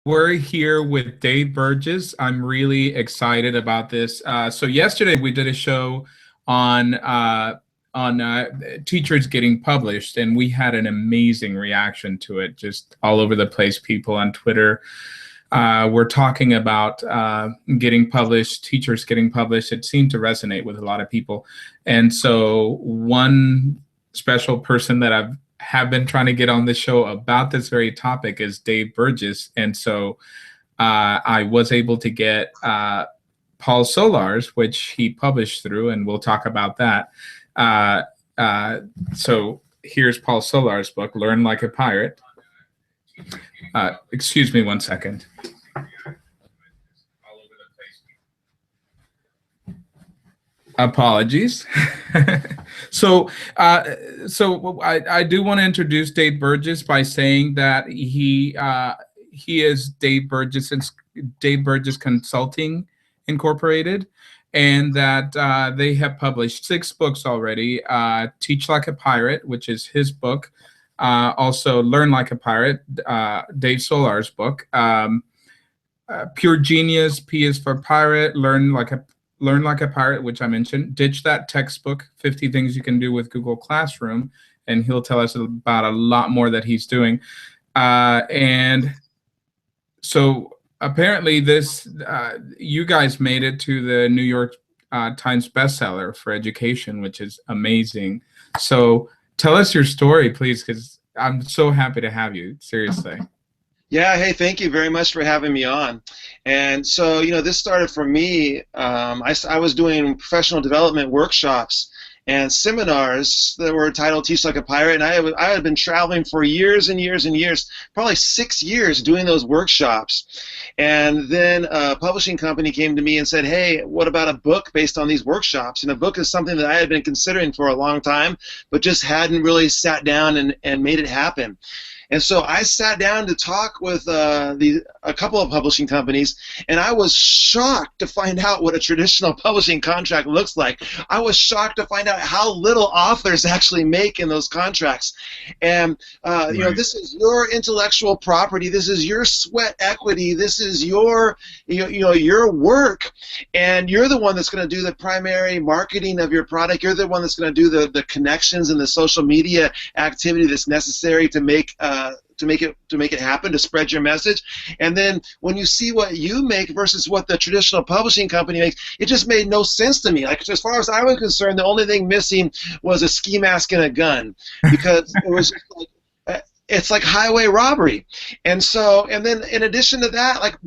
We're here with Dave Burgess. I'm really excited about this. So yesterday we did a show on teachers getting published, and we had an amazing reaction to it. Just all over the place, people on Twitter were talking about getting published, teachers getting published. It seemed to resonate with a lot of people, and so one special person that I've have been trying to get on the show about this very topic is Dave Burgess. And so I was able to get Paul Solar's, which he published through, and we'll talk about that. So here's Paul Solar's book, Learn Like a Pirate. Excuse me one second. Apologies. So I do want to introduce Dave Burgess by saying that he is Dave Burgess and Dave Burgess Consulting Incorporated, and that they have published 6 books already. Teach Like a Pirate, which is his book. Also, Learn Like a Pirate, Dave Solar's book. Pure Genius, P is for Pirate. Learn Like a Pirate, which I mentioned. Ditch That Textbook, 50 Things You Can Do with Google Classroom, and he'll tell us about a lot more that he's doing. And so apparently this, you guys made it to the New York Times bestseller for education, which is amazing. So tell us your story, please, because I'm so happy to have you, seriously. Yeah, hey, thank you very much for having me on. And so, this started for me. I was doing professional development workshops and seminars that were titled Teach Like a Pirate, and I had been traveling for years and years and years, probably 6 years doing those workshops. And then a publishing company came to me and said, hey, what about a book based on these workshops? And a book is something that I had been considering for a long time, but just hadn't really sat down and made it happen. And so I sat down to talk with a couple of publishing companies, and I was shocked to find out what a traditional publishing contract looks like. I was shocked to find out how little authors actually make in those contracts. And this is your intellectual property. This is your sweat equity. This is your work, and you're the one that's going to do the primary marketing of your product. You're the one that's going to do the connections and the social media activity that's necessary to make it happen, to spread your message. And then when you see what you make versus what the traditional publishing company makes, it just made no sense to me. Like, as far as I was concerned, the only thing missing was a ski mask and a gun, because it was just like, it's like highway robbery. And then in addition to that, like,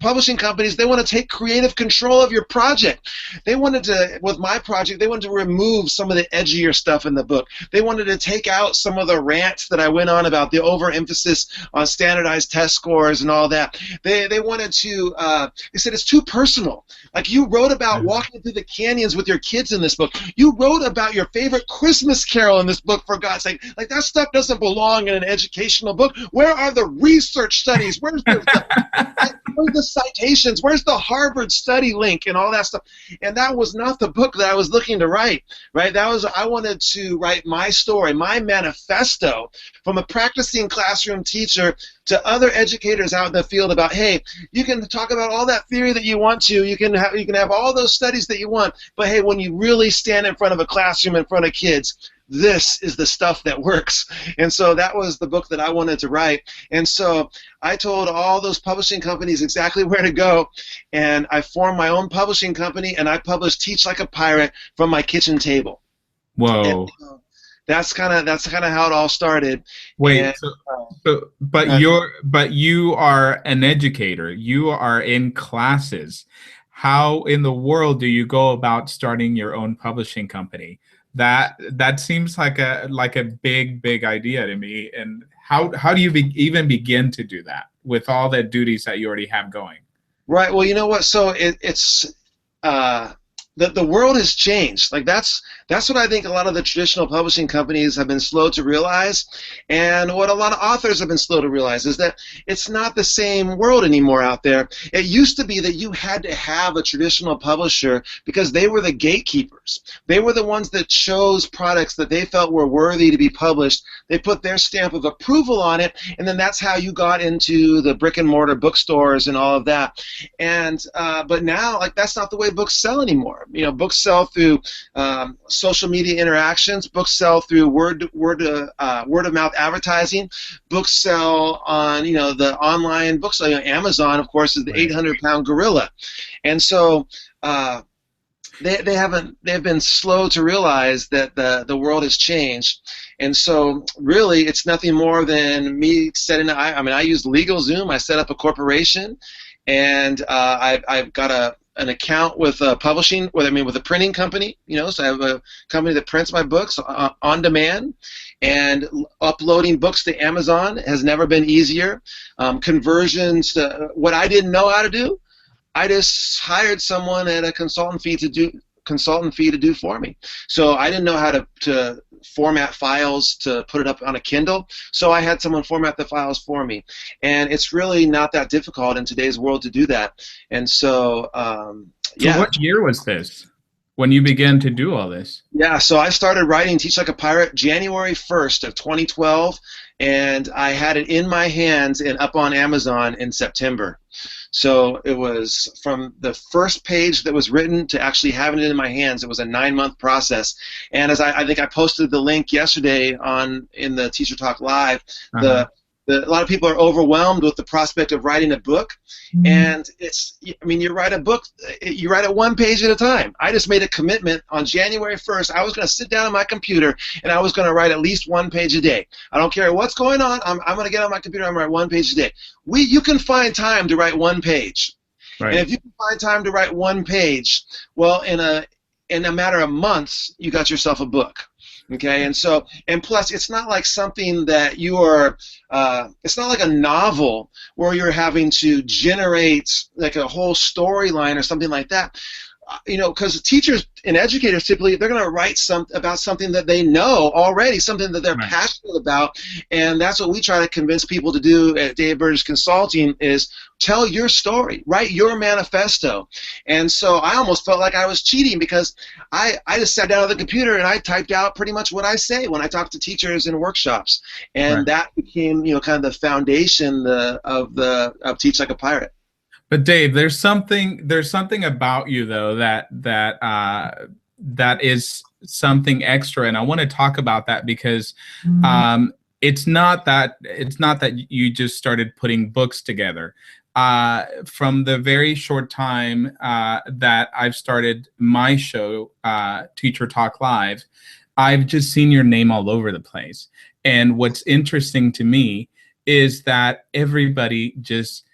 publishing companies, they want to take creative control of your project. They wanted to, with my project, they wanted to remove some of the edgier stuff in the book. They wanted to take out some of the rants that I went on about the overemphasis on standardized test scores and all that. They wanted to, they said it's too personal. Like, you wrote about walking through the canyons with your kids in this book. You wrote about your favorite Christmas carol in this book, for God's sake. Like, that stuff doesn't belong in an educational book. Where are the research studies? Where's the citations? Where's the Harvard study link and all that stuff? And that was not the book that I was looking to write, right? I wanted to write my story, my manifesto, from a practicing classroom teacher to other educators out in the field about, hey, you can talk about all that theory that you want to, you can have all those studies that you want, but hey, when you really stand in front of a classroom in front of kids, this is the stuff that works. And so that was the book that I wanted to write. And so I told all those publishing companies exactly where to go, and I formed my own publishing company, and I published Teach Like a Pirate from my kitchen table. Whoa. And, that's kind of how it all started. Wait, and, but you are an educator. You are in classes. How in the world do you go about starting your own publishing company? That seems like a big idea to me. And how do you even begin to do that with all the duties that you already have going? Right. Well, you know what? So it's the world has changed. Like, that's That's what I think a lot of the traditional publishing companies have been slow to realize, and what a lot of authors have been slow to realize is that it's not the same world anymore out there. It used to be that you had to have a traditional publisher because they were the gatekeepers. They were the ones that chose products that they felt were worthy to be published. They put their stamp of approval on it, and then that's how you got into the brick and mortar bookstores and all of that. And but now, like, that's not the way books sell anymore. You know, books sell through social media interactions. Books sell through word of mouth advertising. Books sell on, you know, the online books. You know, Amazon, of course, is the 800-pound gorilla, and so they've been slow to realize that the world has changed. And so really it's nothing more than me setting. I use LegalZoom. I set up a corporation, and I've got an account with a publishing, with a printing company, you know, so I have a company that prints my books on demand, and uploading books to Amazon has never been easier. Conversions, what I didn't know how to do, I just hired someone at a consultant fee to do for me. So I didn't know how to format files to put it up on a Kindle, so I had someone format the files for me. And it's really not that difficult in today's world to do that. And so, yeah. So what year was this when you began to do all this? Yeah, so I started writing Teach Like a Pirate January 1st of 2012, and I had it in my hands and up on Amazon in September. So it was from the first page that was written to actually having it in my hands. It was a 9-month process. And as I think I posted the link yesterday in the Teacher Talk Live, a lot of people are overwhelmed with the prospect of writing a book, and you write a book, you write it 1 page at a time. I just made a commitment on January 1st. I was going to sit down on my computer and I was going to write at least 1 page a day. I don't care what's going on. I'm going to get on my computer. I'm going to write 1 page a day. You can find time to write 1 page, right. And if you can find time to write 1 page, well, in a matter of months, you got yourself a book. Okay, and plus, it's not like something that it's not like a novel where you're having to generate like a whole storyline or something like that. You know, because teachers and educators typically, they're going to write about something that they know already, something that they're passionate about, and that's what we try to convince people to do at Dave Burgess Consulting is tell your story, write your manifesto. And so I almost felt like I was cheating because I just sat down at the computer and I typed out pretty much what I say when I talk to teachers in workshops, and that became, you know, kind of the foundation of Teach Like a Pirate. But Dave, there's something about you though that is something extra, and I want to talk about that because it's not that you just started putting books together. From the very short time that I've started my show, Teacher Talk Live, I've just seen your name all over the place. And what's interesting to me is that everybody just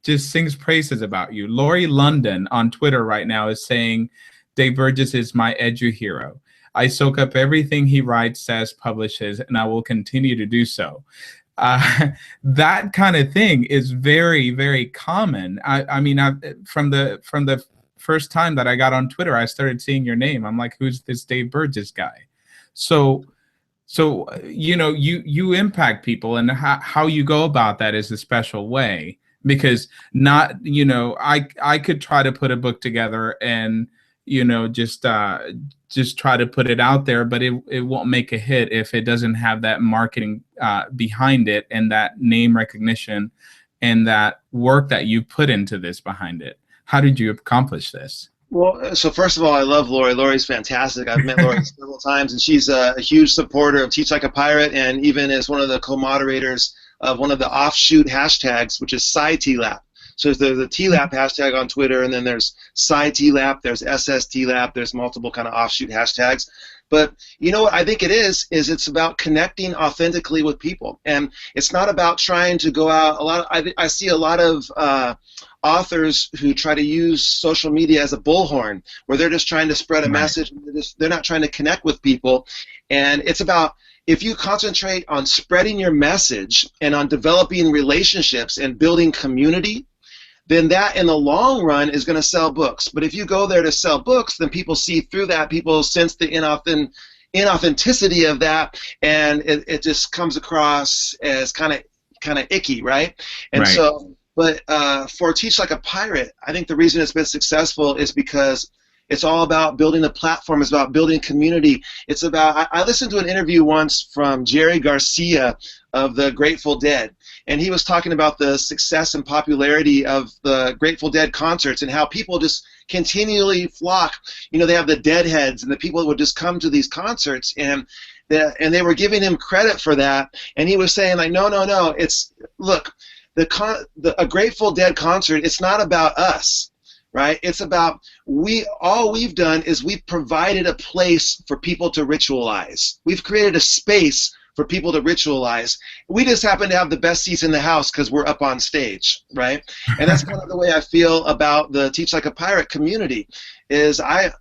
just sings praises about you. Lori London on Twitter right now is saying, Dave Burgess is my edu hero. I soak up everything he writes, says, publishes, and I will continue to do so. That kind of thing is very, very common. I mean, from the first time that I got on Twitter, I started seeing your name. I'm like, who's this Dave Burgess guy? So you know, you impact people, and how you go about that is a special way. Because I could try to put a book together and, you know, just try to put it out there, but it won't make a hit if it doesn't have that marketing behind it, and that name recognition and that work that you put into this behind it. How did you accomplish this? Well, so first of all, I love Lori. Lori's fantastic. I've met Lori several times, and she's a huge supporter of Teach Like a Pirate, and even is one of the co-moderators of one of the offshoot hashtags, which is SciTLAP. So there's a TLAP hashtag on Twitter, and then there's SciTLAP, there's SSTLAP, there's multiple kind of offshoot hashtags. But you know what I think it is it's about connecting authentically with people, and it's not about trying to go out. I see a lot of authors who try to use social media as a bullhorn, where they're just trying to spread a message. They're not trying to connect with people, and it's about, if you concentrate on spreading your message and on developing relationships and building community, then that in the long run is going to sell books. But if you go there to sell books, then people see through that. People sense the inauthenticity of that, and it just comes across as kind of icky, right? And Right. so, but for Teach Like a Pirate, I think the reason it's been successful is because it's all about building a platform. It's about building community. It's about, I listened to an interview once from Jerry Garcia of the Grateful Dead, and he was talking about the success and popularity of the Grateful Dead concerts and how people just continually flock. You know, they have the Deadheads and the people that would just come to these concerts, and they were giving him credit for that, and he was saying like, no, it's, look, a Grateful Dead concert, it's not about us. Right? It's about all we've done is we've provided a place for people to ritualize. We've created a space for people to ritualize. We just happen to have the best seats in the house because we're up on stage, right? And that's kind of the way I feel about the Teach Like a Pirate community. Is I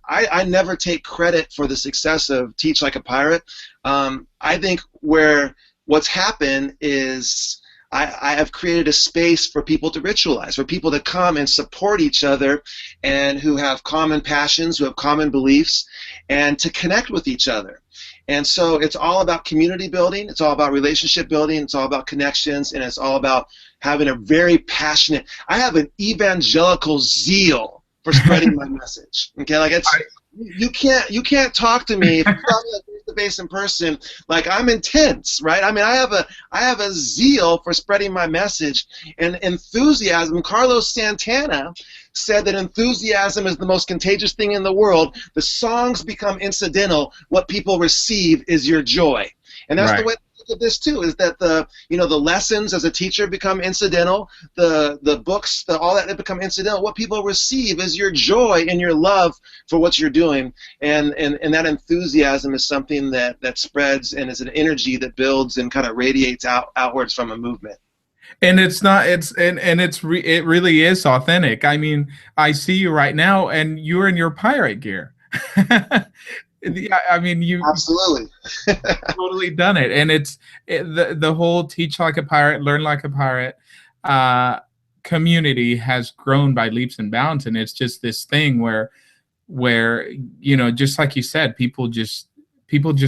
never take credit for the success of Teach Like a Pirate. I think what's happened is I have created a space for people to ritualize, for people to come and support each other, and who have common passions, who have common beliefs, and to connect with each other. And so it's all about community building, it's all about relationship building, it's all about connections, and it's all about having a very passionate, I have an evangelical zeal for spreading my message. Okay, like you can't talk to me if you talk to me face-to-face in person. Like, I'm intense, right? I mean, I have a zeal for spreading my message and enthusiasm. Carlos Santana said that enthusiasm is the most contagious thing in the world. The songs become incidental. What people receive is your joy. And that's the way to look at this too, is that the lessons as a teacher become incidental, the books, all that, they become incidental. What people receive is your joy and your love for what you're doing. And that enthusiasm is something that spreads and is an energy that builds and kind of radiates outwards from a movement. And it really is authentic. I mean, I see you right now, and you're in your pirate gear. I mean, you absolutely totally done it, and the whole Teach Like a Pirate, Learn Like a Pirate community has grown by leaps and bounds, and it's just this thing where just like you said, people just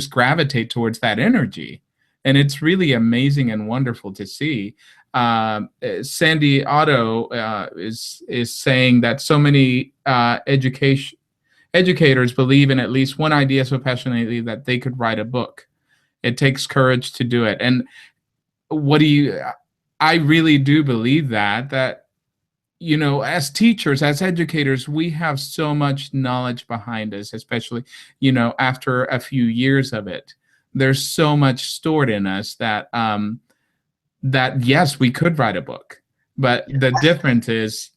gravitate towards that energy, and it's really amazing and wonderful to see. Sandy Otto is saying that so many educators believe in at least one idea so passionately that they could write a book. It takes courage to do it. And I really do believe that as teachers, as educators, we have so much knowledge behind us, especially, after a few years of it. There's so much stored in us that yes, we could write a book, but the difference is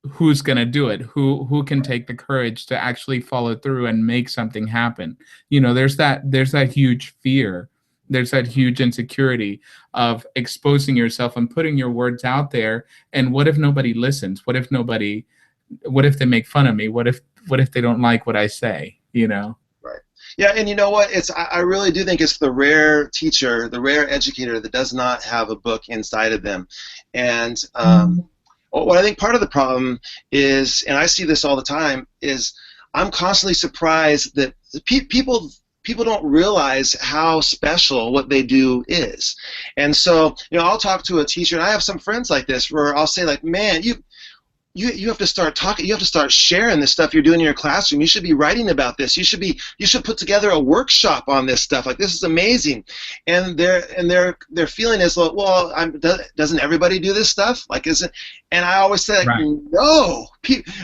who's going to do it, who can take the courage to actually follow through and make something happen. There's that huge fear, there's that huge insecurity of exposing yourself and putting your words out there, and what if nobody listens? What if they make fun of me? What if they don't like what I say? Right. Yeah, and you know what? I really do think it's the rare teacher, the rare educator that does not have a book inside of them. And what I think part of the problem is, and I see this all the time, is I'm constantly surprised that people don't realize how special what they do is. And so, I'll talk to a teacher, and I have some friends like this where I'll say, like, man, you have to start talking. You have to start sharing this stuff you're doing in your classroom. You should be writing about this. You should put together a workshop on this stuff. Like, this is amazing. And their feeling is, well, doesn't everybody do this stuff? Like, isn't? And I always say, like, no,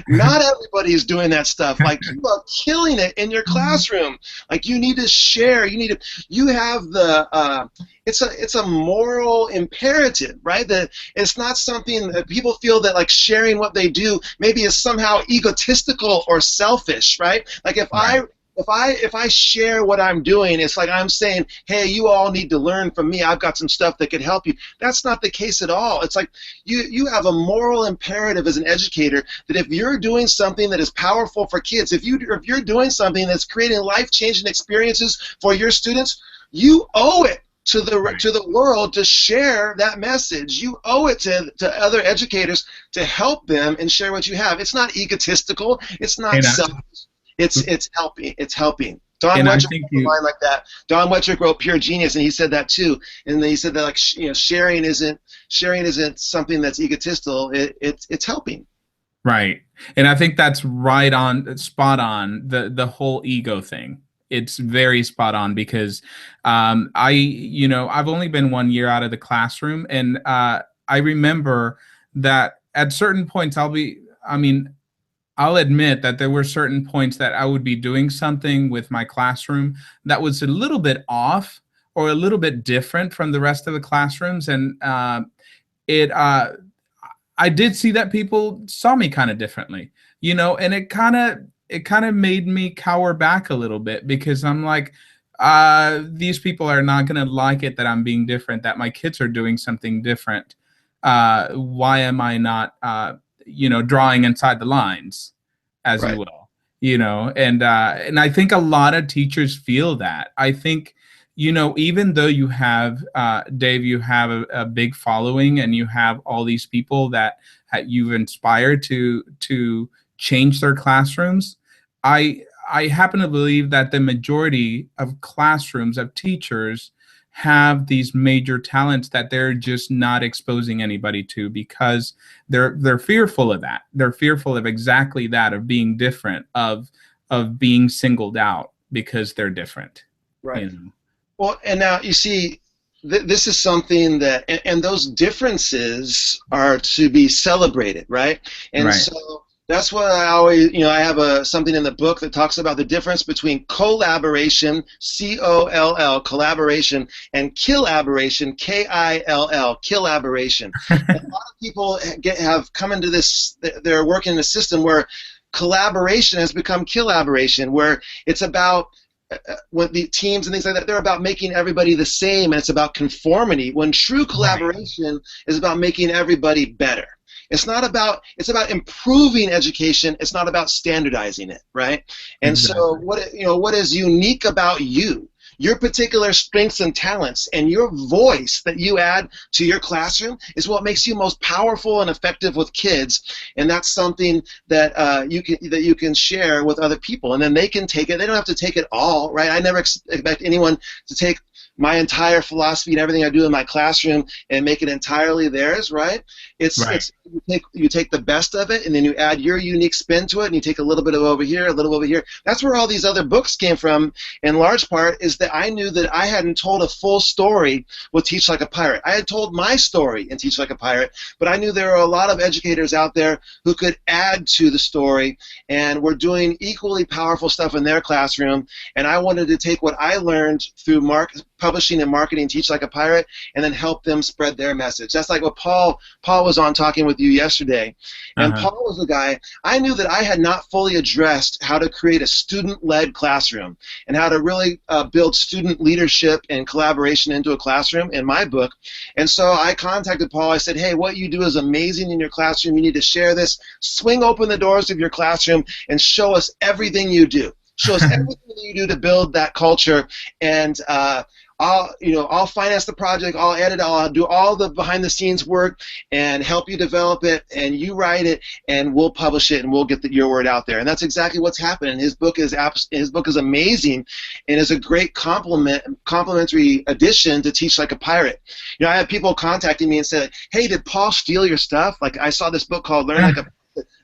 not everybody is doing that stuff. Like, you are killing it in your classroom. Like, you need to share. You have the. It's a moral imperative, right? That it's not something that people feel that, like, sharing what they do maybe is somehow egotistical or selfish, right? Like, if I share what I'm doing, it's like I'm saying, hey, you all need to learn from me. I've got some stuff that could help you. That's not the case at all. It's like you have a moral imperative as an educator that if you're doing something that is powerful for kids, if you're doing something that's creating life-changing experiences for your students, you owe it Right. to the world to share that message. You owe it to other educators to help them and share what you have. It's not egotistical. It's not And selfish. It's helping. It's helping. Don I Wettrick think wrote a you line like that. Don Wettrick wrote Pure Genius, and he said that too. And he said that, like, sharing isn't something that's egotistical. It's helping. right. And I think that's right on, spot on, the whole ego thing. It's very spot on because I've only been 1 year out of the classroom, and I remember that at certain points I'll admit that there were certain points that I would be doing something with my classroom that was a little bit off or a little bit different from the rest of the classrooms, and it I did see that people saw me kind of differently, and it kind of made me cower back a little bit because I'm like, these people are not going to like it that I'm being different, that my kids are doing something different. Why am I not, drawing inside the lines, as you Right. will, and I think a lot of teachers feel that. I think, even though you have, Dave, you have a big following and you have all these people that you've inspired to change their classrooms, I happen to believe that the majority of classrooms of teachers have these major talents that they're just not exposing anybody to because they're fearful of that. They're fearful of exactly that, of being different, of being singled out because they're different. Right. You know? Well, and now you see, this is something that, and those differences are to be celebrated, right? And Right. so that's what I always, I have something in the book that talks about the difference between collaboration, C-O-L-L, collaboration, and killaboration, K-I-L-L, killaboration. And a lot of people have come into this, they're working in a system where collaboration has become killaboration, where it's about when the teams and things like that, they're about making everybody the same, and it's about conformity, when true Right. collaboration is about making everybody better. It's about improving education. It's not about standardizing it, right? And so Exactly. what is unique about you, your particular strengths and talents, and your voice that you add to your classroom is what makes you most powerful and effective with kids. And that's something that you can share with other people, and then they can take it. They don't have to take it all, right? I never expect anyone to take my entire philosophy and everything I do in my classroom and make it entirely theirs, right? Right. It's you take the best of it, and then you add your unique spin to it, and you take a little bit of over here, a little over here. That's where all these other books came from, in large part, is that I knew that I hadn't told a full story with Teach Like a Pirate. I had told my story in Teach Like a Pirate, but I knew there were a lot of educators out there who could add to the story and were doing equally powerful stuff in their classroom, and I wanted to take what I learned through publishing and marketing Teach Like a Pirate and then help them spread their message. That's like what Paul was on talking with you yesterday. And Uh-huh. Paul was the guy, I knew that I had not fully addressed how to create a student-led classroom and how to really build student leadership and collaboration into a classroom in my book. And so I contacted Paul. I said, hey, what you do is amazing in your classroom. You need to share this. Swing open the doors of your classroom and show us everything you do. Show us everything that you do to build that culture, and I'll finance the project, I'll edit, I'll do all the behind-the-scenes work and help you develop it, and you write it, and we'll publish it, and we'll get your word out there. And that's exactly what's happening. His book is amazing, and is a great complimentary addition to Teach Like a Pirate. I have people contacting me and say, hey, did Paul steal your stuff? Like, I saw this book called Learn Like a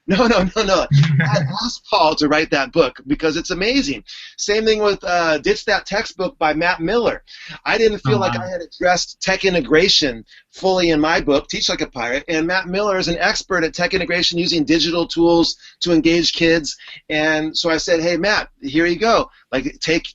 No, no, no, no. I asked Paul to write that book because it's amazing. Same thing with Ditch That Textbook by Matt Miller. I didn't Oh, feel like I wow. had addressed tech integration fully in my book, Teach Like a Pirate, and Matt Miller is an expert at tech integration using digital tools to engage kids. And so I said, hey, Matt, here you go. Like, take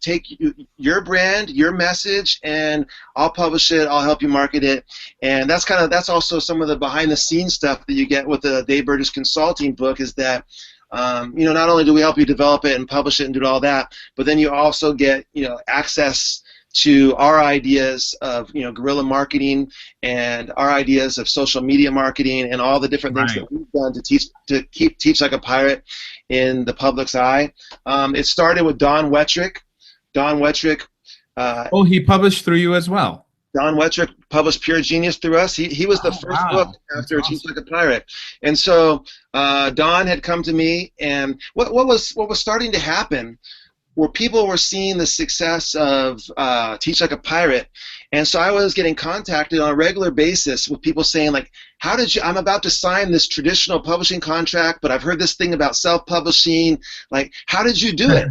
your brand, your message, and I'll publish it. I'll help you market it. And that's also some of the behind-the-scenes stuff that you get with the Dave Burgess Consulting book, is that not only do we help you develop it and publish it and do all that, but then you also get access to our ideas of guerrilla marketing and our ideas of social media marketing and all the different things Right. that we've done to teach like a pirate in the public's eye. It started with Don Wettrick. Don Wettrick. Oh, he published through you as well. Don Wettrick published Pure Genius through us. He was the Oh, first book wow. That's after Teach awesome. Like a Pirate. And so Don had come to me, and what was starting to happen where people were seeing the success of Teach Like a Pirate, and so I was getting contacted on a regular basis with people saying like, "How did you? I'm about to sign this traditional publishing contract, but I've heard this thing about self-publishing. Like, how did you do it?"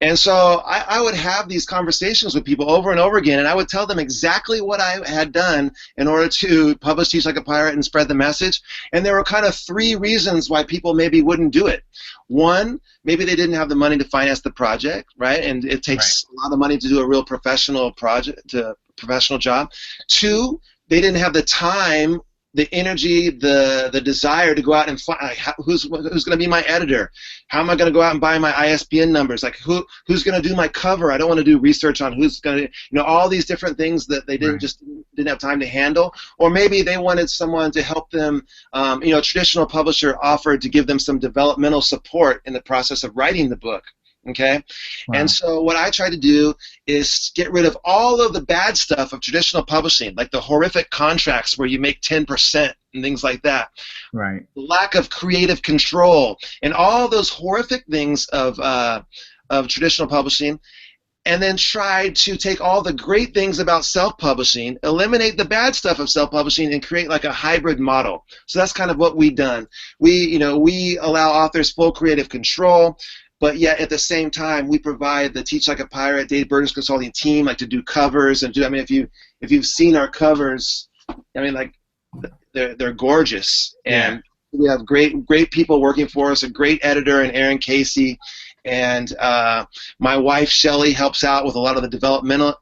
And so I would have these conversations with people over and over again, and I would tell them exactly what I had done in order to publish Teach Like a Pirate and spread the message. And there were kind of three reasons why people maybe wouldn't do it. One, maybe they didn't have the money to finance the project, right? And it takes a lot of money to do a real professional project, professional job. Two, they didn't have the time, the energy, the desire to go out and find who's going to be my editor. How am I going to go out and buy my ISBN numbers? Like who's going to do my cover? I don't want to do research on who's going to, all these different things that they didn't have time to handle. Or maybe they wanted someone to help them. A traditional publisher offered to give them some developmental support in the process of writing the book. Okay, Wow. and so what I try to do is get rid of all of the bad stuff of traditional publishing, like the horrific contracts where you make 10% and things like that. Right. The lack of creative control and all those horrific things of traditional publishing, and then try to take all the great things about self-publishing, eliminate the bad stuff of self-publishing, and create like a hybrid model. So that's kind of what we've done. We allow authors full creative control. But yet, at the same time, we provide the Teach Like a Pirate, Dave Burgess consulting team, like to do covers and do. I mean, if you've seen our covers, I mean, like they're gorgeous, and we have great people working for us. A great editor in Aaron Casey, and my wife Shelley helps out with a lot of the developmental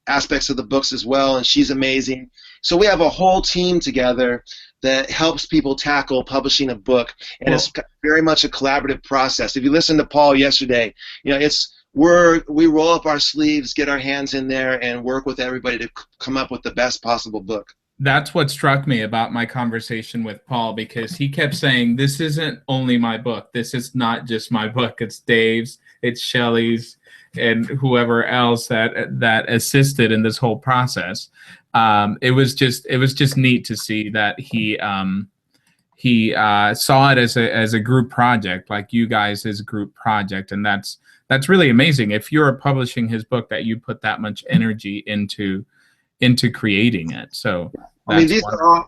aspects of the books as well, and she's amazing. So we have a whole team together that helps people tackle publishing a book, and it's very much a collaborative process. If you listened to Paul yesterday, we roll up our sleeves, get our hands in there, and work with everybody to come up with the best possible book. That's what struck me about my conversation with Paul, because he kept saying, this isn't only my book. This is not just my book. It's Dave's, it's Shelley's, and whoever else that assisted in this whole process. It was just neat to see that he saw it as a group project, like you guys as a group project, and that's really amazing. If you're publishing his book, that you put that much energy into creating it. So I mean,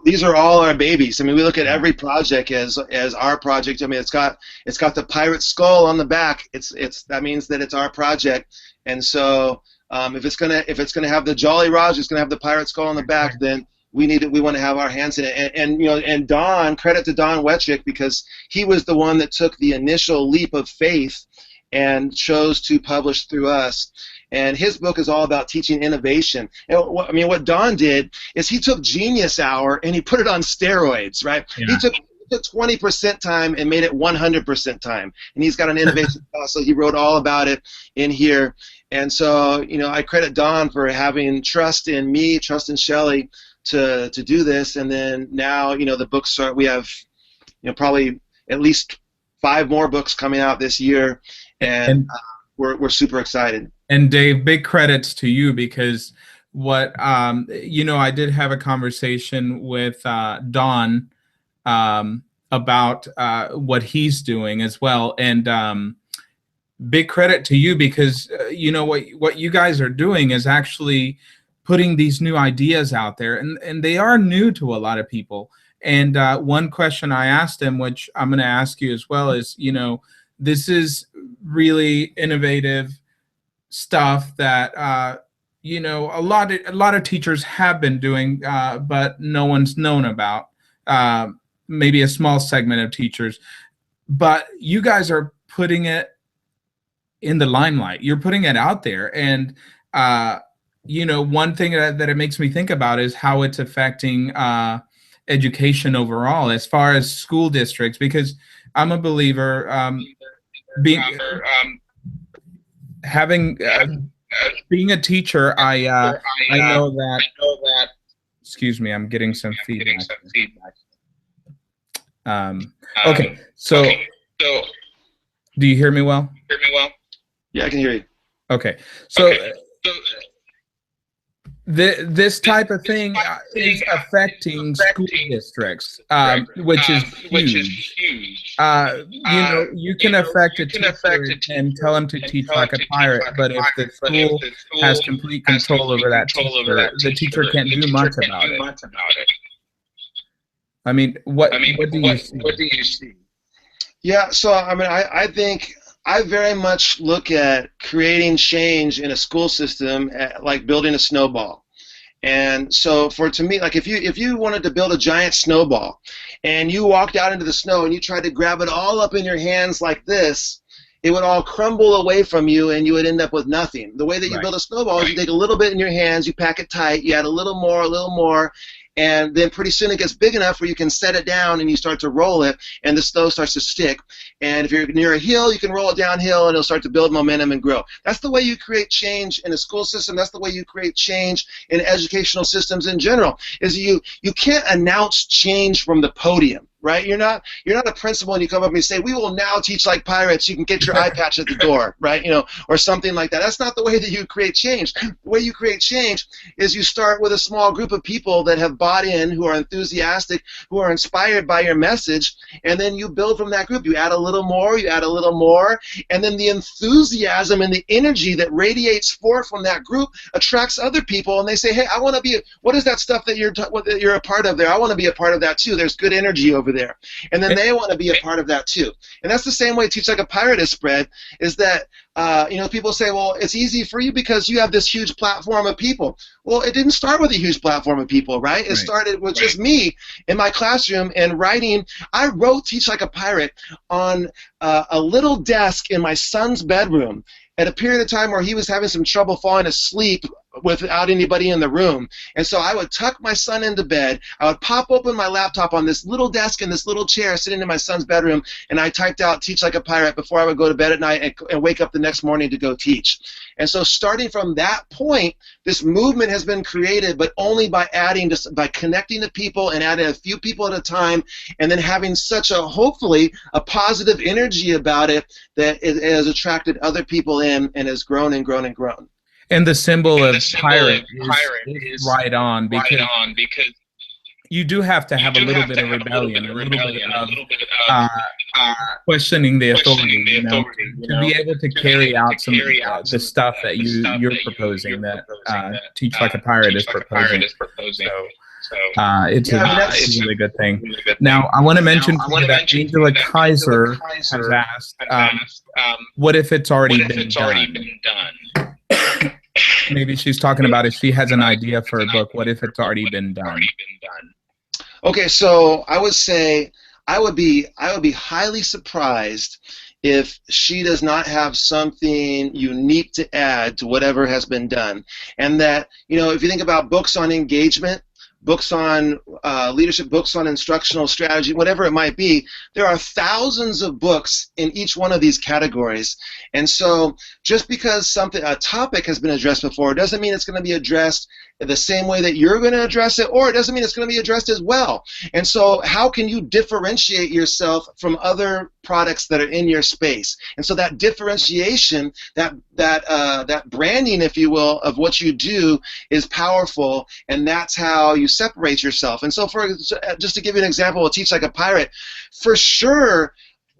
these are all our babies. I mean, we look at every project as our project. I mean, it's got the pirate skull on the back. That means that it's our project. And so if it's gonna have the Jolly Roger, it's gonna have the pirate skull on the back, then we want to have our hands in it. And Don, credit to Don Wettrick, because he was the one that took the initial leap of faith and chose to publish through us. And his book is all about teaching innovation. And what Don did is he took Genius Hour and he put it on steroids, right? Yeah. He took 20% time and made it 100% time. And he's got an innovation class, so he wrote all about it in here. And so, I credit Don for having trust in me, trust in Shelley to do this. And then now, the books we have, probably at least 5 more books coming out this year, and we're super excited. And Dave, big credits to you, because I did have a conversation with Don about what he's doing as well, and big credit to you, because what you guys are doing is actually putting these new ideas out there, and they are new to a lot of people. And one question I asked him, which I'm going to ask you as well, is this is really innovative stuff that a lot of teachers have been doing, but no one's known about. Maybe a small segment of teachers, but you guys are putting it in the limelight. You're putting it out there, and one thing that it makes me think about is how it's affecting education overall, as far as school districts, because I'm a believer. Being a teacher, I know that. Excuse me, I'm getting some feedback. Okay, so do you hear me well? Yeah, I can hear you. Okay, so This type of thing is affecting school districts, which is huge. You can affect a teacher and tell him to teach like a pirate, but if the school has complete control over that teacher, the teacher can't do much about it. I mean, what do you see? Yeah, so I mean, I think I very much look at creating change in a school system like building a snowball. And so to me, like if you wanted to build a giant snowball and you walked out into the snow and you tried to grab it all up in your hands like this, it would all crumble away from you and you would end up with nothing. The way that you build a snowball is you take a little bit in your hands, you pack it tight, you add a little more, and then pretty soon it gets big enough where you can set it down and you start to roll it and the snow starts to stick. And if you're near a hill, you can roll it downhill and it'll start to build momentum and grow. That's the way you create change in a school system. That's the way you create change in educational systems in general, is you can't announce change from the podium. Right? You're not a principal and you come up and you say, we will now teach like pirates. You can get your eye patch at the door, right? Or something like that. That's not the way that you create change. The way you create change is you start with a small group of people that have bought in, who are enthusiastic, who are inspired by your message, and then you build from that group. You add a little more, and then the enthusiasm and the energy that radiates forth from that group attracts other people, and they say, hey, I want to be, what is that stuff that you're a part of there? I want to be a part of that too. There's good energy over there. And then they want to be a part of that too. And that's the same way Teach Like a Pirate is spread, is that people say, well, it's easy for you because you have this huge platform of people. Well, it didn't start with a huge platform of people, right? It started with just me in my classroom and writing. I wrote Teach Like a Pirate on a little desk in my son's bedroom at a period of time where he was having some trouble falling asleep without anybody in the room. And so I would tuck my son into bed, I would pop open my laptop on this little desk in this little chair sitting in my son's bedroom, and I typed out Teach Like a Pirate before I would go to bed at night and wake up the next morning to go teach. And so starting from that point, this movement has been created, but only by connecting the people and adding a few people at a time, and then having such a, hopefully, a positive energy about it that it has attracted other people in and has grown and grown and grown. And the symbol of pirate is right on, because you do have to have a little bit of rebellion, a little bit of questioning the authority, to be able to carry out some the stuff that you're proposing, that Teach Like a Pirate is proposing. So it's a really good thing. Now, I want to mention that Angela Kaiser has asked, what if it's already been done? Maybe she's talking about if she has an idea for a book, what if it's already been done? Okay, so I would say I would be highly surprised if she does not have something unique to add to whatever has been done. And that, if you think about books on engagement, books on leadership, books on instructional strategy, whatever it might be, there are thousands of books in each one of these categories. And so just because a topic has been addressed before doesn't mean it's going to be addressed the same way that you're going to address it, or it doesn't mean it's going to be addressed as well. And so how can you differentiate yourself from other products that are in your space? And so that differentiation, that branding, if you will, of what you do is powerful, and that's how you separate yourself. And so just to give you an example of Teach Like a Pirate, for sure,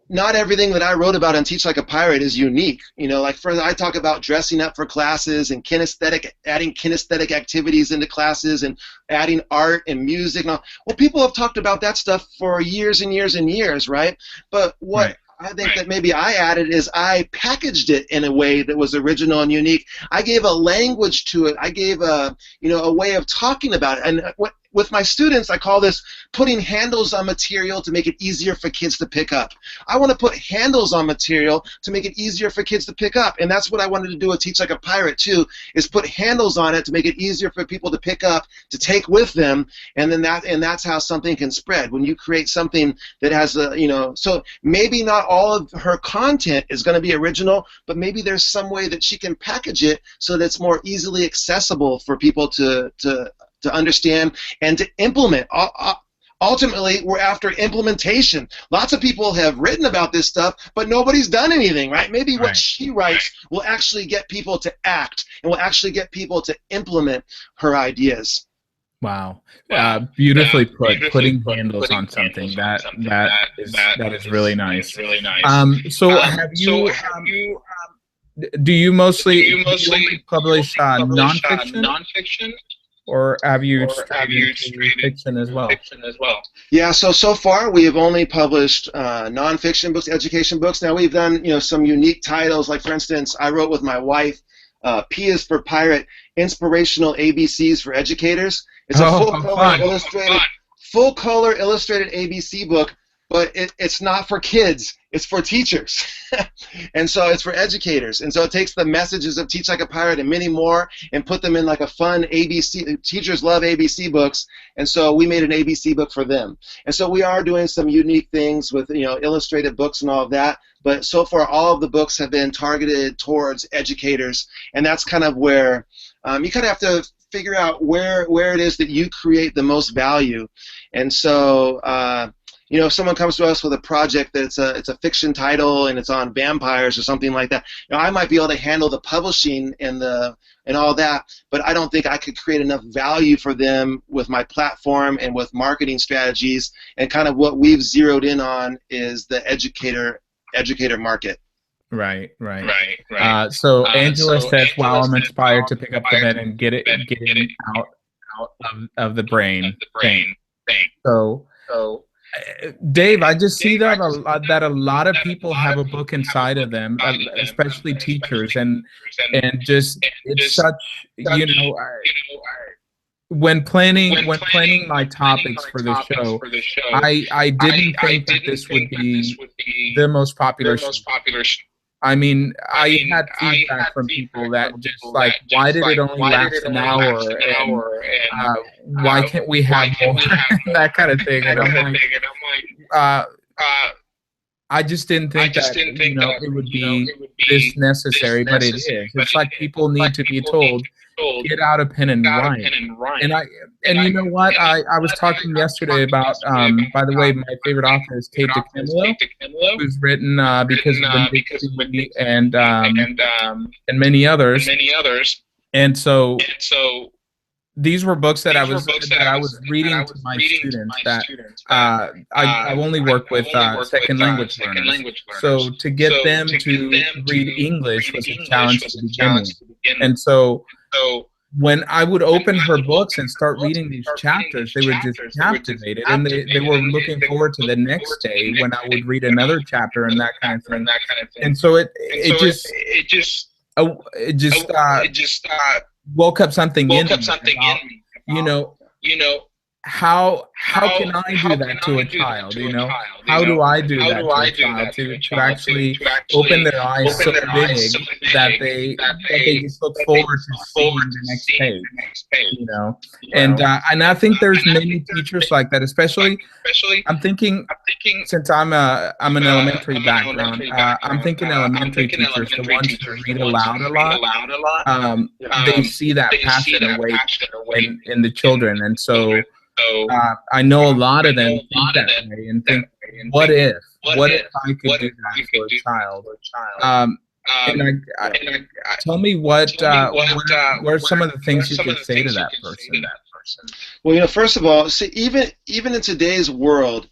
not everything that I wrote about in Teach Like a Pirate is unique. I talk about dressing up for classes and adding kinesthetic activities into classes and adding art and music. Well, people have talked about that stuff for years and years and years, right? But what I think that maybe I added is I packaged it in a way that was original and unique. I gave a language to it. I gave a way of talking about it. And with my students, I call this putting handles on material to make it easier for kids to pick up. I want to put handles on material to make it easier for kids to pick up, and that's what I wanted to do with Teach Like a Pirate too, is put handles on it to make it easier for people to pick up, to take with them, and that's how something can spread. When you create something that has so maybe not all of her content is going to be original, but maybe there's some way that she can package it so that it's more easily accessible for people to understand and to implement. ultimately we're after implementation. Lots of people have written about this stuff, but nobody's done anything, right? Maybe what she writes will actually get people to act and will actually get people to implement her ideas. Wow. Beautifully put, putting handles on something. That is really nice. So do you only publish nonfiction? Or have you strayed into fiction as well? Yeah, so far we have only published nonfiction books, education books. Now we've done some unique titles, like for instance, I wrote with my wife, P is for Pirate, Inspirational ABCs for Educators. It's a full color illustrated ABC book, but it's not for kids. It's for teachers. And so it's for educators. And so it takes the messages of Teach Like a Pirate and many more and put them in like a fun ABC. Teachers love ABC books, and so we made an ABC book for them. And so we are doing some unique things with illustrated books and all of that. But so far, all of the books have been targeted towards educators, and that's kind of where you kind of have to figure out where it is that you create the most value. And so if someone comes to us with a project that's it's a fiction title and it's on vampires or something like that, I might be able to handle the publishing and all that, but I don't think I could create enough value for them with my platform and with marketing strategies. And kind of what we've zeroed in on is the educator market. Right. So Angela says, "Wow, I'm inspired to pick up the pen and get it out of the brain." So, Dave, I just see that a lot of people have a book inside of them, especially teachers, and just it's such when planning my topics for the show, I didn't think that this would be the most popular show. I mean, I had feedback from people that just like, why did it only last an hour? And why can't we have more? That kind of thing. And I'm like, I just didn't think that it would be this necessary, but it is. It's like people need to be told, get out a pen and write. And you know what? I was talking yesterday about, by the way, my favorite author is Kate DiCamillo, who's written Because of the and many others. And so these were books that I was reading to my students that I only work with second language learners. So to get them to read English was a challenge to begin with. And so when I would open her books and start reading these chapters, they were just captivated, and they were looking forward to the next day when I would read another chapter and that kind of thing. And so it just woke up something in me. How can I do that to a child? How do I do that to a child to actually open their eyes so big that they just look forward to seeing the next page? And I think there's many teachers like that, especially I'm thinking since I'm an elementary background, I'm thinking elementary teachers, the ones who read aloud a lot, they see that passion awake in the children, and so I know a lot of them think that way and think, what if I could do that for a child? Tell me what are some of the things you could say to that person? Well, first of all, see, even in today's world,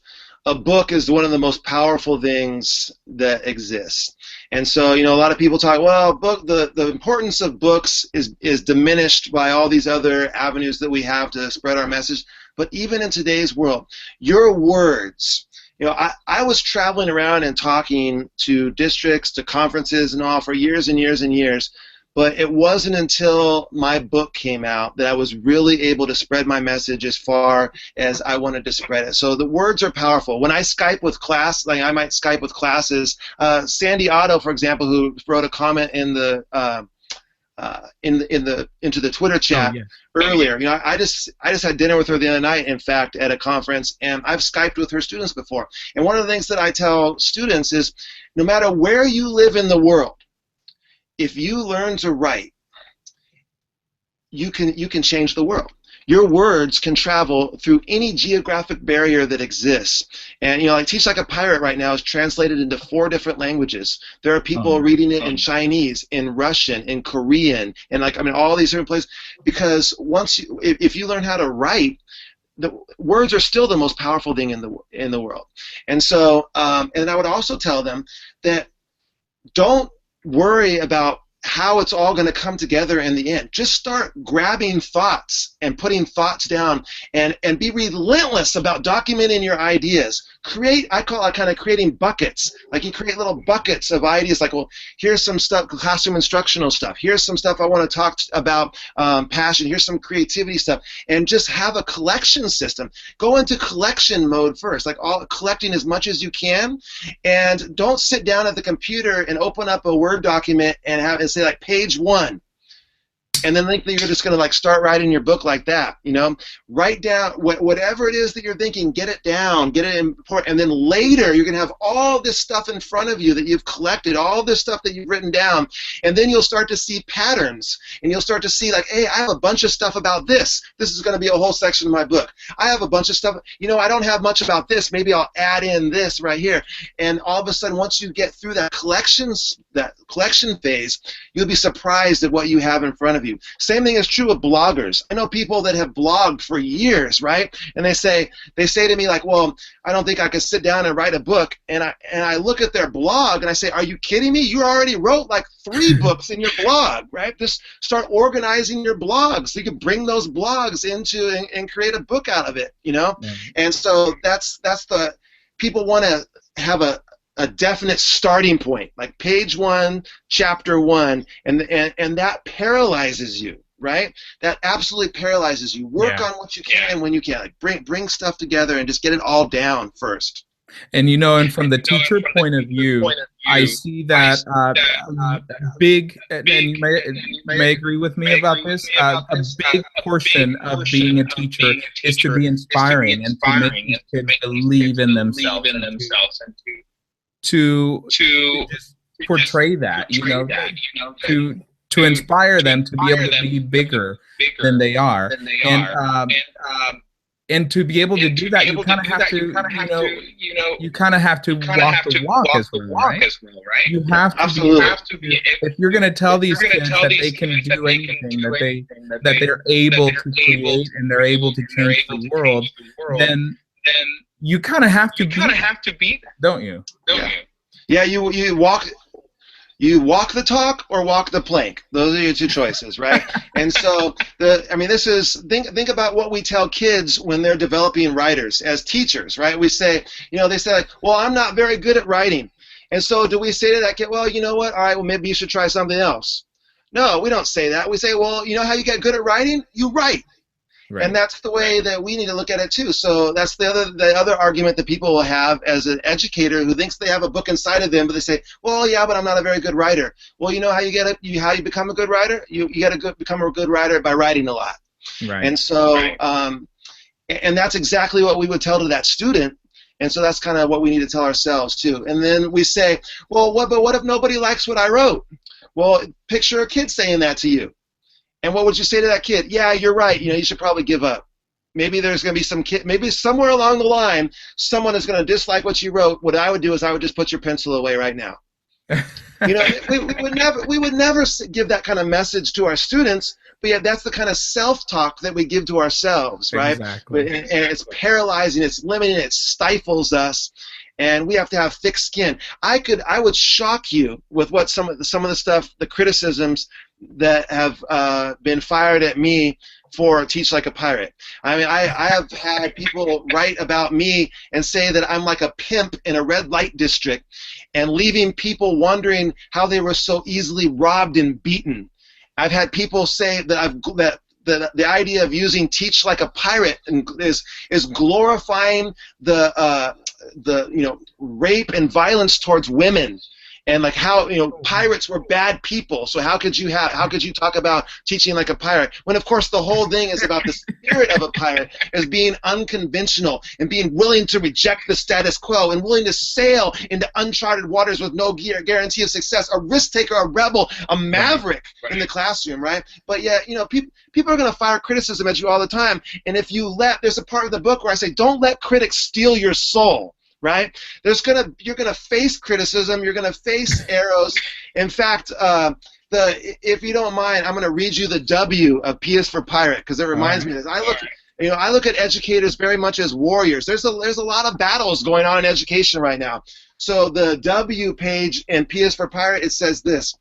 a book is one of the most powerful things that exists. And so, a lot of people talk, well, the importance of books is diminished by all these other avenues that we have to spread our message. But even in today's world, your words, I was traveling around and talking to districts, to conferences and all for years and years and years, but it wasn't until my book came out that I was really able to spread my message as far as I wanted to spread it. So the words are powerful. When I Skype with class, like I might Skype with classes, Sandy Otto, for example, who wrote a comment in the into the Twitter chat earlier. I just had dinner with her the other night, in fact, at a conference, and I've Skyped with her students before. And one of the things that I tell students is, no matter where you live in the world, if you learn to write, you can change the world. your words can travel through any geographic barrier that exists. And, like Teach Like a Pirate right now is translated into 4 different languages. There are people reading it in Chinese, in Russian, in Korean, and all these different places. Because if you learn how to write, the words are still the most powerful thing in the world. And so, and I would also tell them that don't worry about how it's all going to come together in the end. Just start grabbing thoughts and putting thoughts down, and be relentless about documenting your ideas. I call it kind of creating buckets. Like you create little buckets of ideas, like, well, here's some stuff, classroom instructional stuff. Here's some stuff I want to talk about, passion. Here's some creativity stuff. And just have a collection system. Go into collection mode first, collecting as much as you can. And don't sit down at the computer and open up a Word document and say like page 1. And then think that you're just going to start writing your book like that, Write down whatever it is that you're thinking, get it down, get it in, and then later you're going to have all this stuff in front of you that you've collected, all this stuff that you've written down, and then you'll start to see patterns, and you'll start to see hey, I have a bunch of stuff about this. This is going to be a whole section of my book. I have a bunch of stuff, I don't have much about this. Maybe I'll add in this right here. And all of a sudden, once you get through that collection phase, you'll be surprised at what you have in front of you. Same thing is true with bloggers. I know people that have blogged for years, right? And they say to me well, I don't think I could sit down and write a book. And I look at their blog and I say, are you kidding me? You already wrote 3 books in your blog, right? Just start organizing your blog so you can bring those blogs into and create a book out of it, And so that's the people want to have a definite starting point, like page 1, chapter 1, and that paralyzes you, right? That absolutely paralyzes you. Work on what you can when you can. Bring stuff together and just get it all down first. And and from the teacher point of view, I see that big, and you may agree with me about this, a big portion of being a teacher is to be inspiring and to make these kids believe in themselves and to just portray that, to inspire them to be able to be bigger than they are, and to be able to do that, you kind of have to, you kind of have to walk the walk as well, right? You have to be, if you're going to tell these kids that they can do anything, that they're able to create and they're able to change the world, then you kind of have to be that, don't you? Yeah, you walk the talk or walk the plank. Those are your 2 choices, right? And so this is think about what we tell kids when they're developing writers as teachers, right? We say, they say well, I'm not very good at writing. And so do we say to that kid, well, you know what? All right, well, maybe you should try something else. No, we don't say that. We say, well, you know how you get good at writing? You write. Right. And that's the way that we need to look at it too. So that's the other argument that people will have as an educator who thinks they have a book inside of them, but they say, well, yeah, but I'm not a very good writer. Well, you know how you get it? How you become a good writer? You got to become a good writer by writing a lot. Right. And so, and that's exactly what we would tell to that student. And so that's kind of what we need to tell ourselves too. And then we say, well, what if nobody likes what I wrote? Well, picture a kid saying that to you. And what would you say to that kid? Yeah, you're right. You should probably give up. Maybe there's going to be some kid, maybe somewhere along the line, someone is going to dislike what you wrote. What I would do is I would just put your pencil away right now. We would never give that kind of message to our students, but yet that's the kind of self-talk that we give to ourselves, right? Exactly. And it's paralyzing, it's limiting, it stifles us, and we have to have thick skin. I would shock you with what some of the stuff, the criticisms that have been fired at me for Teach Like a Pirate. I mean, I have had people write about me and say that I'm like a pimp in a red light district, and leaving people wondering how they were so easily robbed and beaten. I've had people say that the idea of using Teach Like a Pirate is glorifying the rape and violence towards women. and like how, you know, pirates were bad people. So how could you talk about teaching like a pirate when of course the whole thing is about the spirit of a pirate as being unconventional and being willing to reject the status quo and willing to sail into uncharted waters with no guarantee of success, a risk taker, a rebel, a maverick in the classroom, right? But yeah, you know, people are going to fire criticism at you all the time, and if you there's a part of the book where I say don't let critics steal your soul. Right? You're gonna face criticism. You're gonna face arrows. In fact, if you don't mind, I'm gonna read you the W of P is for pirate because it reminds me of this. I look at educators very much as warriors. There's a lot of battles going on in education right now. So the W page in P is for pirate, it says this: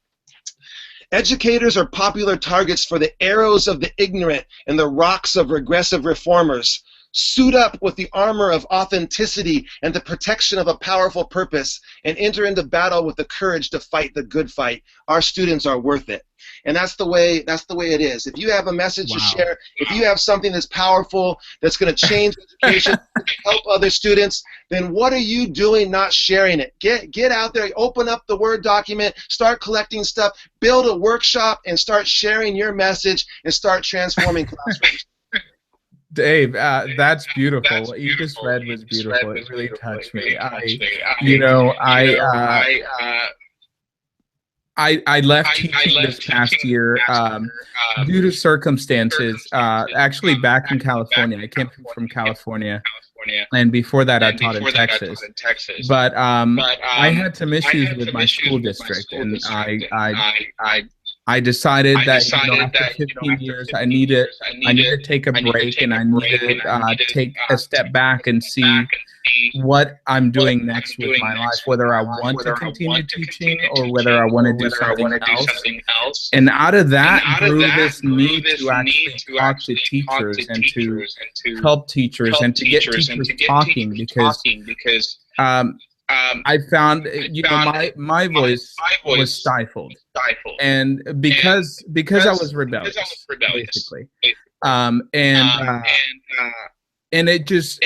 educators are popular targets for the arrows of the ignorant and the rocks of regressive reformers. Suit up with the armor of authenticity and the protection of a powerful purpose, and enter into battle with the courage to fight the good fight. Our students are worth it. And that's the way it is. If you have a message to share, if you have something that's powerful, that's going to change education, help other students, then what are you doing not sharing it? Get out there, open up the Word document, start collecting stuff, build a workshop, and start sharing your message and start transforming classrooms. Dave, that's beautiful. What you just read was beautiful. It really touched me. I left teaching this past year due to circumstances. Actually, back in California. I came from California, and before that, I taught in Texas. But I had some issues with my school district, and I decided that after 15 years, I needed to take a break, and I needed to take a step back and see what I'm doing next with my life, whether I want to continue teaching or whether I want to do something else. And out of that grew this need to actually talk to teachers and to help teachers and to get teachers talking, because I found, my voice was stifled, and because I was rebellious, basically, and it just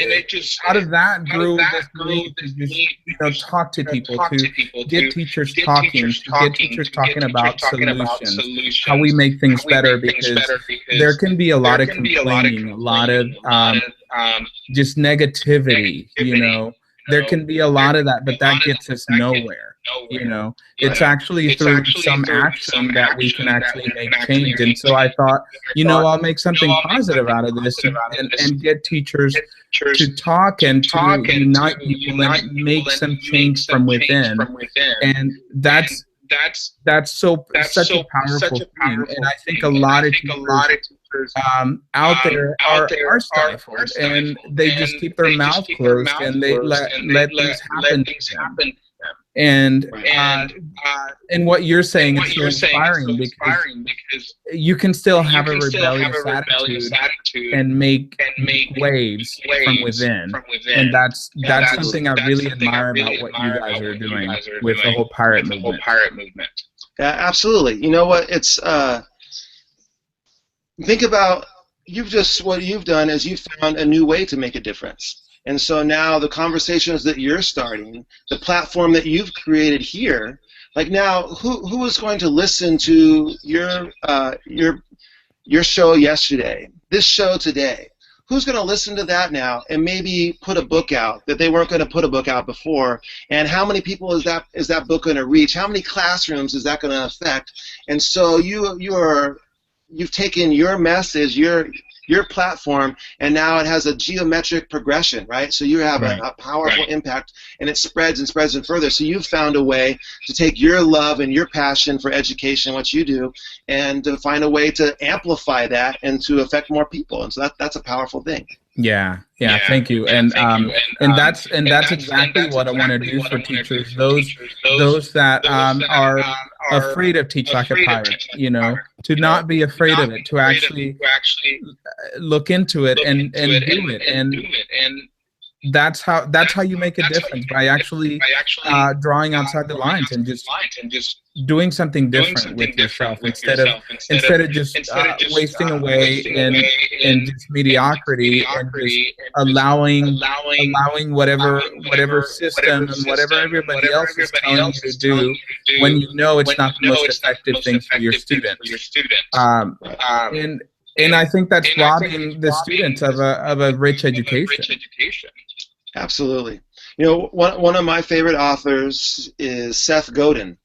out of that grew this need to just talk to people, to get teachers talking, about solutions, how we make things better, because there can be a lot of complaining, a lot of just negativity, There can be a lot of that, but that gets us nowhere. It's actually through some action that we can actually make change. And so I thought, I'll make something positive out of this and get teachers to talk and to unite people and make some change from within. And that's such a powerful thing. And I think a lot of teachers out there are stifled, and they just keep their mouth closed, and they let things happen to them. And what you're saying is so inspiring, because you can still have a rebellious attitude and make waves from within. And that's something I really admire about what you guys are doing with the whole pirate movement. Yeah, absolutely. You know what? It's think about what you've done is you found a new way to make a difference. And so now the conversations that you're starting, the platform that you've created here, like now, who is going to listen to your show yesterday, this show today? Who's going to listen to that now and maybe put a book out that they weren't going to put a book out before? And how many people is that book going to reach? How many classrooms is that going to affect? And so you've taken your message, your platform, and now it has a geometric progression, right? So you have a powerful impact, and it spreads and spreads and further. So you've found a way to take your love and your passion for education, what you do, and to find a way to amplify that and to affect more people. And so that's a powerful thing. Yeah, thank you. And that's exactly what I want to do for teachers. Those that are afraid of Teach Like a Pirate, to not be afraid of it, to actually look into it and do it. And that's how you make a difference, by actually drawing outside the lines and just doing something different with yourself, instead of just wasting away in just mediocrity, and just allowing whatever system and whatever everybody else is telling you to do, when you know it's not the most effective thing for your students. And I think that's robbing the students of a rich education. Absolutely. You know, one of my favorite authors is Seth Godin.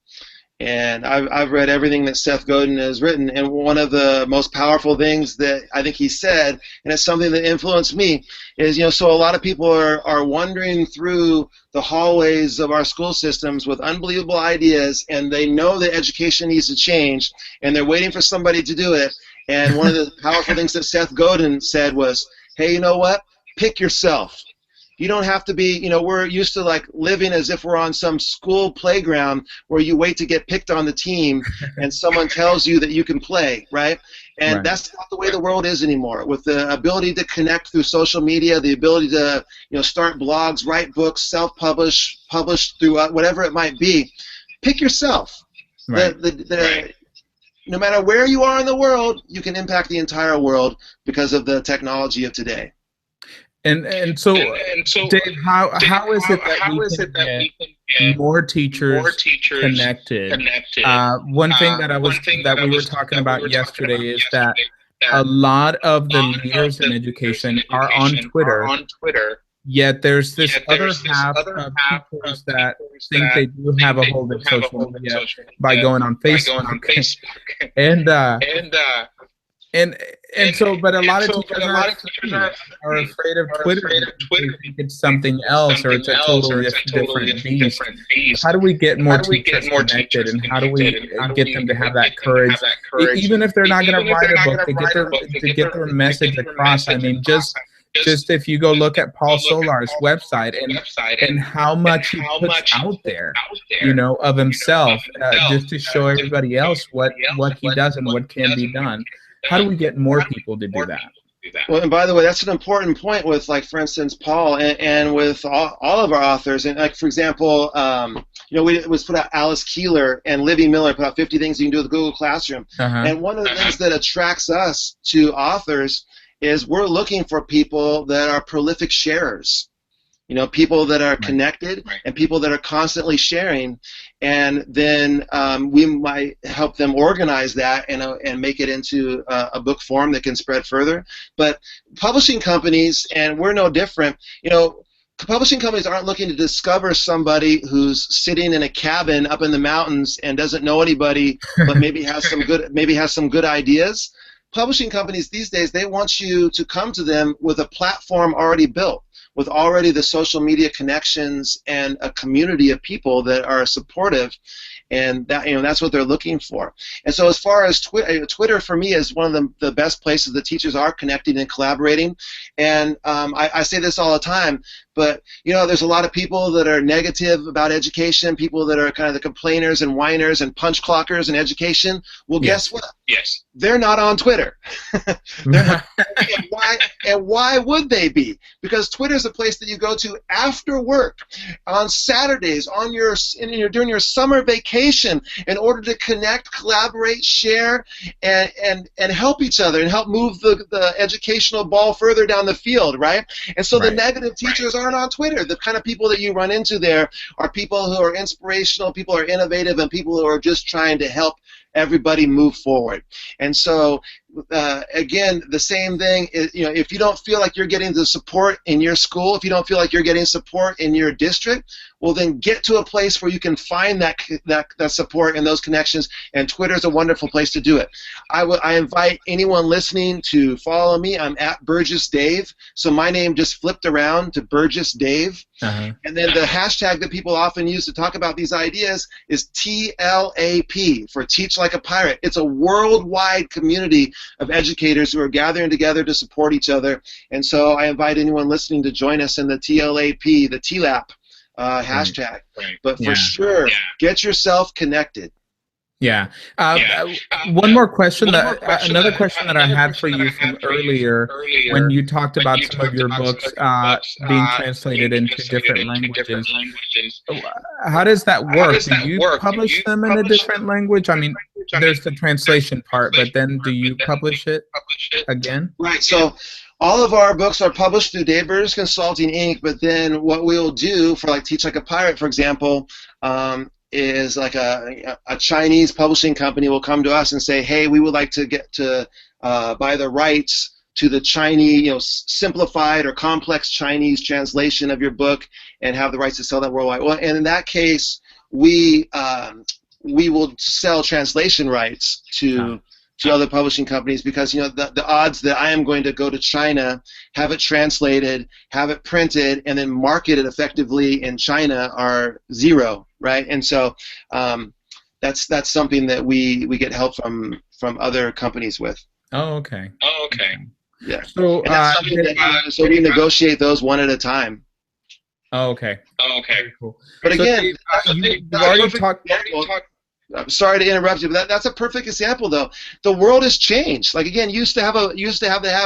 And I've read everything that Seth Godin has written, and one of the most powerful things that I think he said, and it's something that influenced me, is, you know, so a lot of people are wandering through the hallways of our school systems with unbelievable ideas, and they know that education needs to change, and they're waiting for somebody to do it. And one of the powerful things that Seth Godin said was, hey, you know what? Pick yourself. You don't have to be, you know, we're used to like living as if we're on some school playground where you wait to get picked on the team and someone tells you that you can play, right? And that's not the way the world is anymore. With the ability to connect through social media, the ability to, you know, start blogs, write books, self-publish, publish through whatever it might be, pick yourself. No matter where you are in the world, you can impact the entire world because of the technology of today. And so, Dave, how is it that we can get more teachers connected? One thing that we were talking about yesterday is that a lot of the leaders in education are on Twitter. Yet there's this other half of teachers that think they do have a hold of social media by going on Facebook. And so, but a lot of teachers are afraid of Twitter. They think it's something else, or it's a totally different beast. How do we get more teachers connected, and how do we get them to have that courage, even if they're not going to write a book, to get their message across? I mean, just if you go look at Paul Solar's website and how much he puts out there, you know, of himself, just to show everybody else what he does and what can be done. How do we get more people to do that? Well, and by the way, that's an important point with, like, for instance, Paul, and with all of our authors. And, like, for example, you know, it was put out, Alice Keeler and Livy Miller put out 50 Things You Can Do with Google Classroom. And one of the things that attracts us to authors is we're looking for people that are prolific sharers. You know, people that are connected and people that are constantly sharing, and then we might help them organize that and make it into a book form that can spread further. But publishing companies, and we're no different, you know, publishing companies aren't looking to discover somebody who's sitting in a cabin up in the mountains and doesn't know anybody, but maybe has some good ideas. Publishing companies these days, they want you to come to them with a platform already built, with already the social media connections and a community of people that are supportive, and that, you know, that's what they're looking for. And so, as far as Twitter for me is one of the best places that teachers are connecting and collaborating. And I say this all the time, but, you know, there's a lot of people that are negative about education, people that are kind of the complainers and whiners and punch clockers in education. Well, guess what? Yes. They're not on Twitter. And why would they be? Because Twitter is a place that you go to after work, on Saturdays, during your summer vacation, in order to connect, collaborate, share, and help each other and help move the educational ball further down the field, right? And so the negative teachers aren't on Twitter. The kind of people that you run into there are people who are inspirational, people who are innovative, and people who are just trying to help everybody move forward. And so, again, the same thing is, you know, if you don't feel like you're getting the support in your school, if you don't feel like you're getting support in your district, well, then get to a place where you can find that support and those connections, and Twitter is a wonderful place to do it. I invite anyone listening to follow me. I'm at Burgess Dave, so my name just flipped around to Burgess Dave. And then the hashtag that people often use to talk about these ideas is TLAP, for Teach Like a Pirate. It's a worldwide community of educators who are gathering together to support each other, and so I invite anyone listening to join us in the TLAP, the TLAP hashtag. But for sure, get yourself connected. Yeah. One more question that another question that I had for you from earlier when you talked about some of your books being translated into different languages. How does that work? Do you publish them in a different language? I mean, there's the translation part, but then do you publish it again? Right. So all of our books are published through Dave Burgess Consulting Inc. But then what we'll do for like Teach Like a Pirate, for example, is like a Chinese publishing company will come to us and say, hey, we would like to get to buy the rights to the Chinese, simplified or complex Chinese translation of your book and have the rights to sell that worldwide. Well, and in that case, we will sell translation rights to other publishing companies because the odds that I am going to go to China, have it translated, have it printed, and then market it effectively in China are zero, right? And so that's something that we get help from other companies with. Oh, okay. Yeah. So, and that's something so we negotiate those one at a time. Oh, okay. Very cool. But So, again, you've already talked. I'm sorry to interrupt you, but that's a perfect example, though. The world has changed. Like again, you used to have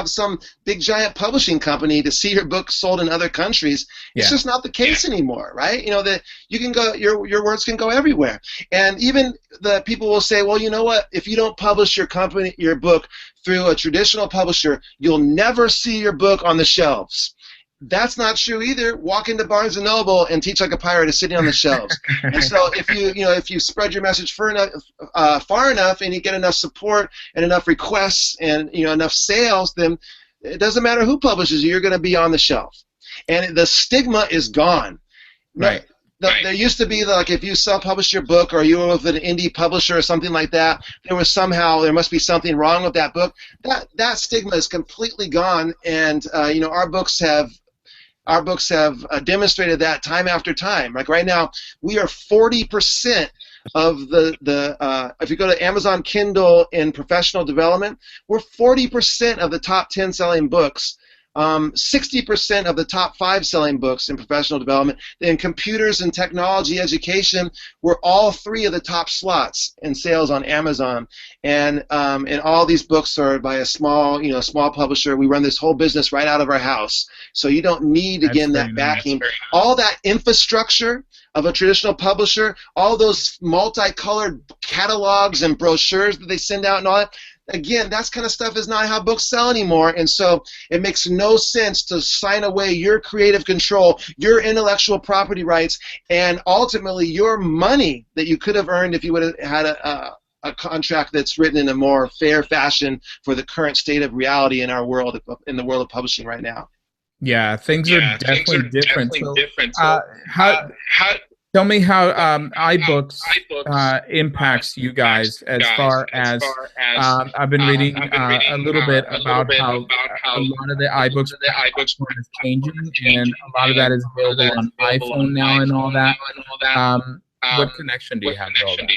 some big giant publishing company to see your book sold in other countries. It's just not the case anymore, right? That you can go, your words can go everywhere, and even the people will say, well, you know what? If you don't publish your book through a traditional publisher, you'll never see your book on the shelves. That's not true either. Walk into Barnes & Noble and Teach Like a Pirate is sitting on the shelves. And so if you spread your message far enough and you get enough support and enough requests and enough sales, then it doesn't matter who publishes you, you're going to be on the shelf. And the stigma is gone. Right. There used to be like if you self-published your book or you were with an indie publisher or something like that, there must be something wrong with that book. That stigma is completely gone, and our books have demonstrated that time after time. Like right now, we are 40% of if you go to Amazon Kindle in professional development, we're 40% of the top 10 selling books. 60% of the top 5 selling books in professional development. In computers and technology education, we're all 3 of the top slots in sales on Amazon. And all these books are by a small publisher. We run this whole business right out of our house. So you don't need, that backing. All that infrastructure of a traditional publisher, all those multicolored catalogs and brochures that they send out and all that, again, that kind of stuff is not how books sell anymore, and so it makes no sense to sign away your creative control, your intellectual property rights, and ultimately your money that you could have earned if you would have had a contract that's written in a more fair fashion for the current state of reality in our world, in the world of publishing right now. Yeah, things are definitely different. Tell me how iBooks impacts you guys as far as I've been reading a little bit about how a lot of the iBooks platform is changing, and a lot of that is available on iPhone now and all that. What connection do you have to all that?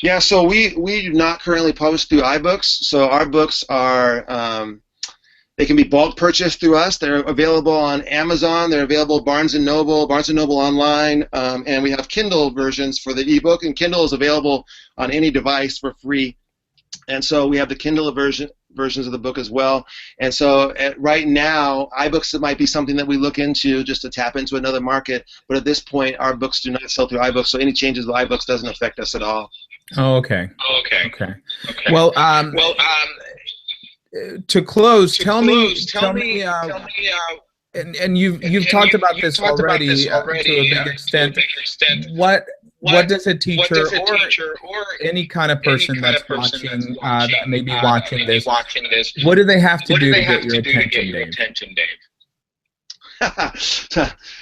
Yeah, so we do not currently publish through iBooks. So our books are they can be bulk purchased through us. They're available on Amazon. They're available Barnes & Noble online, and we have Kindle versions for the ebook. And Kindle is available on any device for free. And so we have the Kindle versions of the book as well. And so right now, iBooks might be something that we look into just to tap into another market. But at this point, our books do not sell through iBooks, so any changes with iBooks doesn't affect us at all. Oh, okay. Well, to close, tell me, and you've talked about this already to a big extent. What does a teacher or any kind of person that's watching that may be watching this, what do they have to do to get your attention, Dave?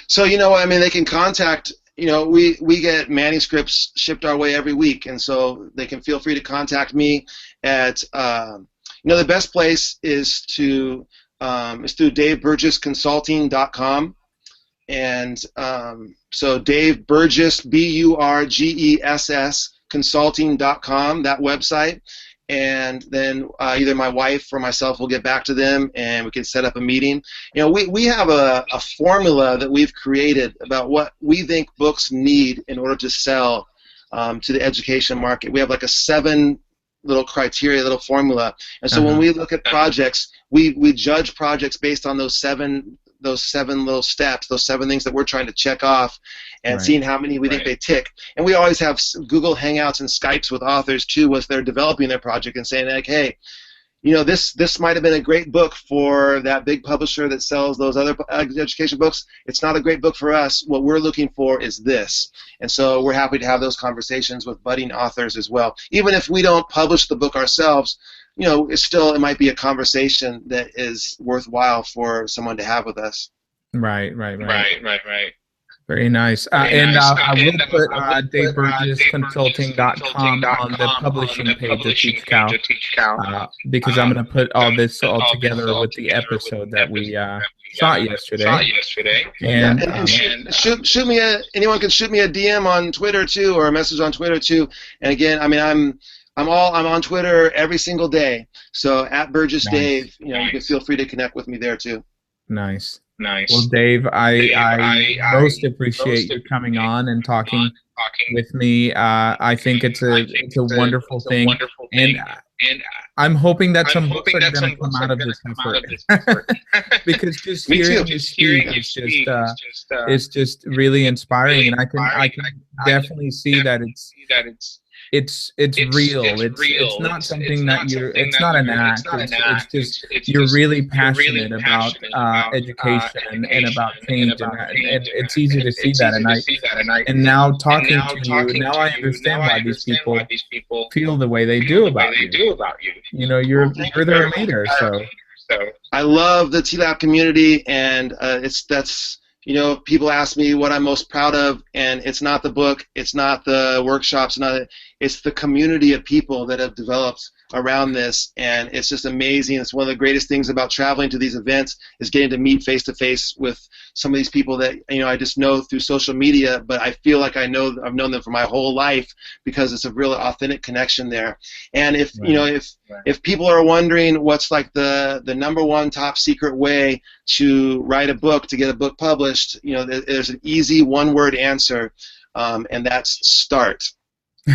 So they can contact. We get manuscripts shipped our way every week, and so they can feel free to contact me at. The best place is through DaveBurgessConsulting.com, and so Dave Burgess, BURGESS Consulting.com, that website, and then either my wife or myself will get back to them, and we can set up a meeting. We have a formula that we've created about what we think books need in order to sell to the education market. We have like a 7 little criteria, little formula. And so when we look at projects, we judge projects based on those seven little steps, those 7 things that we're trying to check off, and seeing how many we think they tick. And we always have Google Hangouts and Skypes with authors too, as they're developing their project, and saying like, hey, you know, this might have been a great book for that big publisher that sells those other education books. It's not a great book for us. What we're looking for is this. And so we're happy to have those conversations with budding authors as well. Even if we don't publish the book ourselves, you know, it might be a conversation that is worthwhile for someone to have with us. Right. Very nice. I will put DaveBurgessConsulting.com on the publishing page of Teach Cal, because I'm going to put all this all together with the episode that we shot yesterday. And shoot me anyone can shoot me a DM on Twitter too, or a message on Twitter too. And again, I mean, I'm on Twitter every single day. So at Burgess Dave, you know, you can feel free to connect with me there too. Nice. Well, Dave, I most appreciate you coming on and talking with me. I think it's a wonderful thing, and I'm hoping that some books are going to come out of this effort. Because just hearing you speak is just really inspiring, and I can definitely see that it's real. It's not something that it's not an act. It's just you're really passionate about education and about change, and it's easy to see that. And now talking to you, now I understand why these people feel the way they do about you. You know, you're their leader. So I love the TLAB community, and you know, people ask me what I'm most proud of, and it's not the book, it's not the workshops, it's the community of people that have developed around this, and it's just amazing. It's one of the greatest things about traveling to these events is getting to meet face to face with some of these people that, you know, I just know through social media, but I feel like I've known them for my whole life, because it's a real authentic connection there. And if you know, if people are wondering what's like the #1 top secret way to write a book, to get a book published, you know, there's an easy 1-word answer, and that's start.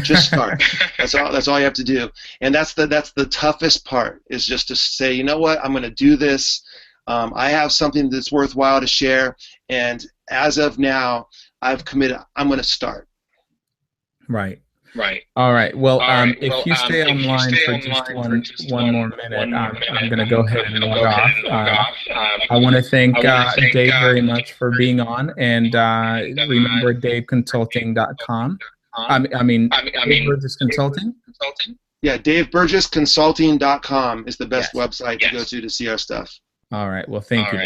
Just start. That's all you have to do. And that's the toughest part, is just to say, you know what, I'm going to do this. I have something that's worthwhile to share, and as of now, I've committed. I'm going to start. Right. All right. Well, if you stay online for just one more minute, I'm going to go ahead and log off. I want to thank Dave very much for being on, and remember DaveConsulting.com. I mean, Dave Burgess Consulting. Yeah, DaveBurgessConsulting.com is the best website to go to see our stuff. All right. Well, thank you.